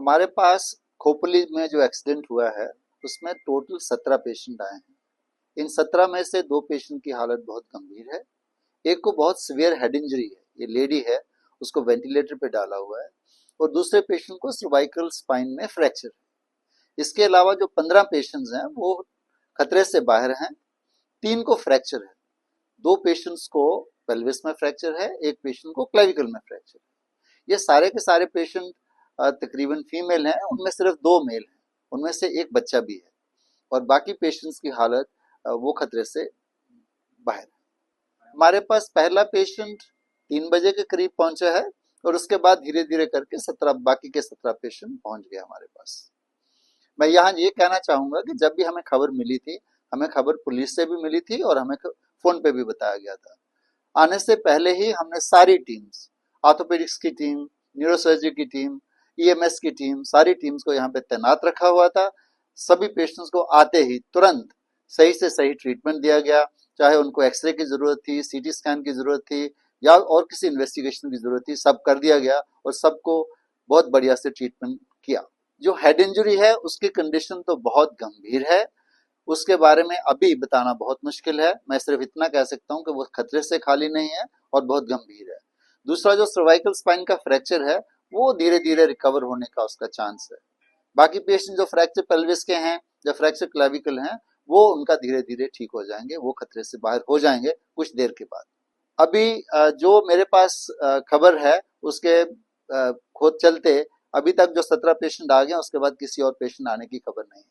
हमारे पास खोपली में जो एक्सीडेंट हुआ है उसमें टोटल 17 पेशेंट आए हैं। इन 17 में से 2 पेशेंट की हालत बहुत गंभीर है। एक को बहुत सीवियर हेड इंजरी है, ये लेडी है, उसको वेंटिलेटर पे डाला हुआ है और दूसरे पेशेंट को सर्वाइकल स्पाइन में फ्रैक्चर है। इसके अलावा जो 15 पेशेंट्स हैं वो खतरे से बाहर हैं। 3 को फ्रैक्चर है, 2 पेशेंट्स को पेल्विस में फ्रैक्चर है, एक पेशेंट को क्लेविकल में फ्रैक्चर है। ये सारे के सारे पेशेंट तकरीबन फीमेल हैं, उनमें सिर्फ 2 मेल हैं, उनमें से एक बच्चा भी है और बाकी पेशेंट्स की हालत वो खतरे से बाहर है। हमारे पास पहला पेशेंट 3 बजे के करीब पहुंचा है और उसके बाद धीरे धीरे करके 17 बाकी के 17 पेशेंट पहुंच गए हमारे पास। मैं यहाँ ये कहना चाहूंगा कि जब भी हमें खबर मिली थी, हमें खबर पुलिस से भी मिली थी और हमें फोन पे भी बताया गया था। आने से पहले ही हमने सारी टीम्स, ऑर्थोपेडिक्स की टीम, न्यूरोसर्जरी की टीम, ईएमएस की टीम, सारी टीम्स को यहाँ पे तैनात रखा हुआ था। सभी पेशेंट्स को आते ही तुरंत सही से सही ट्रीटमेंट दिया गया, चाहे उनको एक्सरे की जरूरत थी, सीटी स्कैन की जरूरत थी या और किसी इन्वेस्टिगेशन की जरूरत थी, सब कर दिया गया और सबको बहुत बढ़िया से ट्रीटमेंट किया। जो हेड इंजरी है उसकी कंडीशन तो बहुत गंभीर है, उसके बारे में अभी बताना बहुत मुश्किल है। मैं सिर्फ इतना कह सकता हूं कि वो खतरे से खाली नहीं है और बहुत गंभीर है। दूसरा जो सर्वाइकल स्पाइन का फ्रैक्चर है वो धीरे धीरे रिकवर होने का उसका चांस है। बाकी पेशेंट जो फ्रैक्चर पेल्विस के हैं या फ्रैक्चर क्लेविकल हैं वो उनका धीरे धीरे ठीक हो जाएंगे, वो खतरे से बाहर हो जाएंगे कुछ देर के बाद। अभी जो मेरे पास खबर है उसके खोज चलते अभी तक जो 17 पेशेंट आ गए उसके बाद किसी और पेशेंट आने की खबर नहीं है।